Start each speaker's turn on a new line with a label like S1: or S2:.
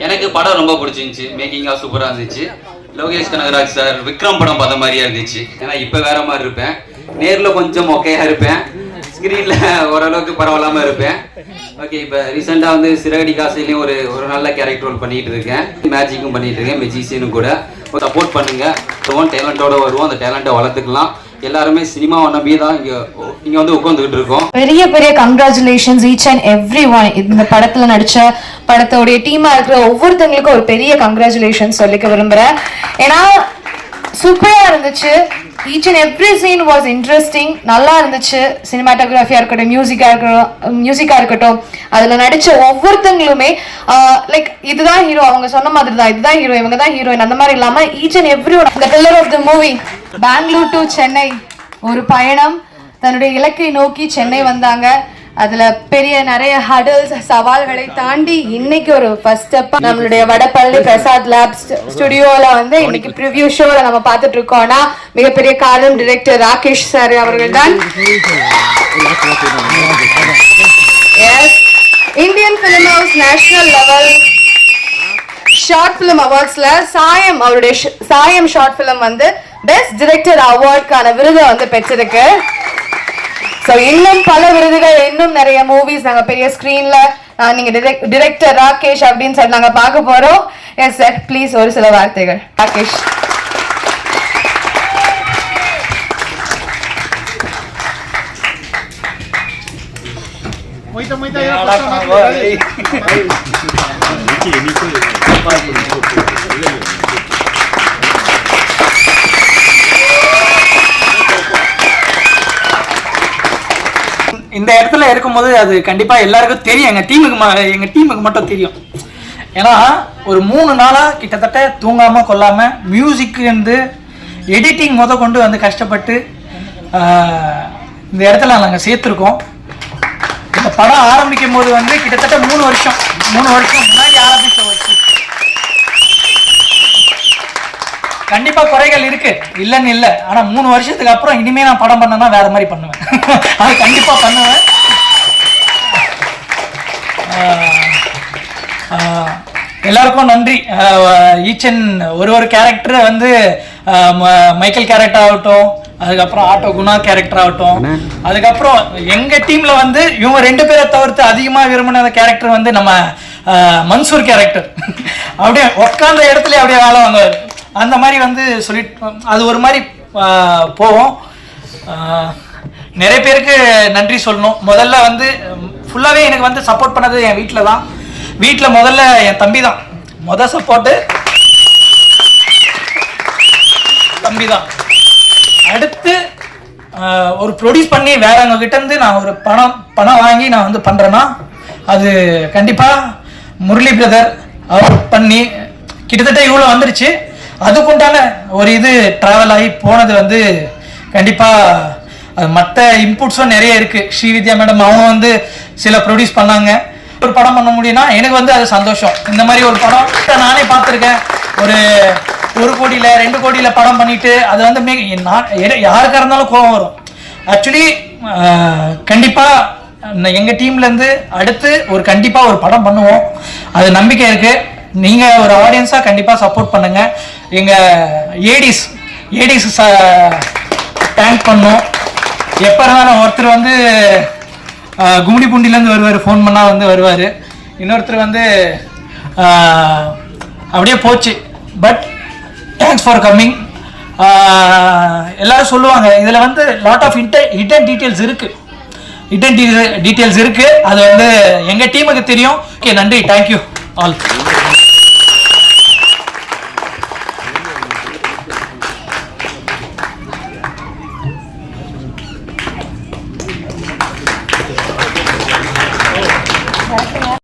S1: எனக்கு படம் ரொம்ப பிடிச்சிருந்துச்சு, மேக்கிங்காக சூப்பராக இருந்துச்சு. லோகேஷ் கனகராஜ் சார் விக்ரம் படம் பார்த்த மாதிரியே இருந்துச்சு. ஏன்னா இப்போ வேற மாதிரி இருப்பேன், நேரில் கொஞ்சம் மொக்கையாக இருப்பேன், ஸ்க்ரீனில் ஓரளவுக்கு பரவாயில்லாமல் இருப்பேன். ஓகே, இப்போ ரீசெண்டாக வந்து சிறகடி காசிலையும் ஒரு நல்ல கேரக்டர் ரோல் பண்ணிகிட்டு இருக்கேன், மேஜிக்கும் பண்ணிகிட்டு இருக்கேன், மெஜிஷியனும் கூட. சப்போர்ட் பண்ணுங்கள், டேலண்டோடு வருவோம், அந்த டேலண்ட்டை வளர்த்துக்கலாம். எல்லாருமே சினிமாவை நம்பி தான் இங்க வந்து உட்கார்ந்துகிட்டு இருக்கோம்.
S2: பெரிய பெரிய congratulations each and every one. இந்த படத்துல நடிச்ச படத்தோடைய டீமா இருக்கிற ஒவ்வொருத்தங்களுக்கும் ஒரு பெரிய கங்க்ராச்சுலேஷன் சொல்லிக்க விரும்புறேன். ஏன்னா சூப்பரா இருந்துச்சு. Each and every scene was interesting, நல்லா இருந்துச்சு. சினிமாட்டோகிராஃபியா இருக்கட்டும், மியூசிக்கா இருக்கட்டும், அதுல நடிச்ச ஒவ்வொருத்தங்களுமே லைக் இதுதான் ஹீரோ, அவங்க சொன்ன மாதிரி தான், இதுதான் ஹீரோ, இவங்க தான் ஹீரோயின், அந்த மாதிரி இல்லாம each and every one. The pillar of the movie, Bangalore to Chennai ஒரு பயணம், தன்னுடைய இலக்கை நோக்கி சென்னை வந்தாங்க. அதுல பெரிய நிறைய ஹடல்ஸ் சவால்களை தாண்டி இன்னைக்கு ஒரு ஃபர்ஸ்ட் ஸ்டெப் நம்மளுடைய வடபள்ளி பிரசாத் லேப்ஸ் ஸ்டுடியோல வந்து இன்னைக்கு ப்ரிவ்யூ ஷோல நம்ம பார்த்துட்டு இருக்கோம்னா மிகப்பெரிய காரணம் டைரக்டர் ராகேஷ் சார் அவர்கள் தான். Indian film house national level short film அவார்ட்ஸ்ல சாயம் அவருடைய சாயம் ஷார்ட் ஃபிலிம் வந்து பெஸ்ட் டைரக்டர் அவார்டுக்கான விருதை வந்து பெற்றிருக்கு. ஸோ இன்னும் பல விருதுகள், இன்னும் நிறைய மூவிஸ் நாங்கள் பெரிய ஸ்க்ரீன்ல நீங்க டைரக்டர் ராகேஷ் அப்படின்னு சொல்லி நாங்கள் பார்க்க போறோம். எஸ் சார், ப்ளீஸ் ஒரு சில வார்த்தைகள். ராகேஷ்.
S3: இந்த இடத்துல இருக்கும்போது அது கண்டிப்பா எல்லாருக்கும் தெரியும், எங்க டீமுக்கு மட்டும் தெரியும். ஏன்னா ஒரு 3 நாளா கிட்டத்தட்ட தூங்காம கொள்ளாம மியூசிக் இருந்து எடிட்டிங் கொண்டு வந்து கஷ்டப்பட்டு இந்த இடத்துல நாங்க சேர்த்துருக்கோம். இந்த படம் ஆரம்பிக்கும் போது வந்து கிட்டத்தட்ட 3 வருஷம் முன்னாடி ஆரம்பிச்ச வச்சு கண்டிப்பா குறைகள் இருக்கு, இல்லைன்னு இல்லை. ஆனா 3 வருஷத்துக்கு அப்புறம் இனிமே நான் படம் பண்ணனா வேற மாதிரி பண்ணுவேன். அது கண்டிப்பா பண்ணுவேன். எல்லாருக்கும் நன்றி. ஈச் அண்ட் ஒரு கேரக்டரை வந்து மைக்கேல் கேரக்டர் ஆகட்டும், அதுக்கப்புறம் ஆட்டோ குணா கேரக்டர் ஆகட்டும், அதுக்கப்புறம் எங்க டீம்ல வந்து இவங்க 2 பேரை தவிர்த்து அதிகமா விரும்பின கேரக்டர் வந்து நம்ம மன்சூர் கேரக்டர். அப்படியே உட்கார்ந்த இடத்துல அப்படியே வேலை வாங்குவார். அந்த மாதிரி வந்து சொல்லிட்டு அது ஒரு மாதிரி போவோம். நிறைய பேருக்கு நன்றி சொல்லணும். முதல்ல வந்து ஃபுல்லாகவே எனக்கு வந்து சப்போர்ட் பண்ணது என் வீட்டில் தான். வீட்டில் முதல்ல என் தம்பி தான் சப்போர்ட்டு, தம்பி தான். அடுத்து ஒரு ப்ரொடியூஸ் பண்ணி வேறவங்க கிட்ட இருந்து நான் ஒரு பணம் வாங்கி நான் வந்து பண்ணுறேன்னா அது கண்டிப்பாக முரளி பிரதர் அவர் பண்ணி கிட்டத்தட்ட இவ்வளோ வந்துருச்சு. அதுக்குண்டான ஒரு இது ட்ராவல் ஆகி போனது வந்து கண்டிப்பாக மற்ற இன்புட்ஸும் நிறைய இருக்குது. ஸ்ரீவித்யா மேடம் அவங்க வந்து சில ப்ரொடியூஸ் பண்ணாங்க. ஒரு படம் பண்ண முடியும்னா எனக்கு வந்து அது சந்தோஷம். இந்த மாதிரி ஒரு படம் நானே பார்த்துருக்கேன். ஒரு 1 கோடியில் 2 கோடியில் படம் பண்ணிட்டு அது வந்து யாருக்காக இருந்தாலும் கோபம் வரும். ஆக்சுவலி கண்டிப்பாக எங்கள் டீம்லேருந்து அடுத்து கண்டிப்பாக ஒரு படம் பண்ணுவோம், அது நம்பிக்கை இருக்குது. நீங்கள் ஒரு ஆடியன்ஸாக கண்டிப்பாக சப்போர்ட் பண்ணுங்கள். எங்கள் ஏடிஸ் தேங்க் பண்ணோம். எப்போ இருந்தாலும் ஒருத்தர் வந்து கும்மிடி பூண்டிலேருந்து வருவார், ஃபோன் பண்ணால் வந்து வருவார். இன்னொருத்தர் வந்து அப்படியே போச்சு. But thanks for coming. எல்லாரும் சொல்லுவாங்க இதில் வந்து லாட் ஆஃப் ஹிடன் டீட்டெயில்ஸ் இருக்குது. அது வந்து எங்கள் டீமுக்கு தெரியும். ஓகே, நன்றி, தேங்க்யூ ஆல்.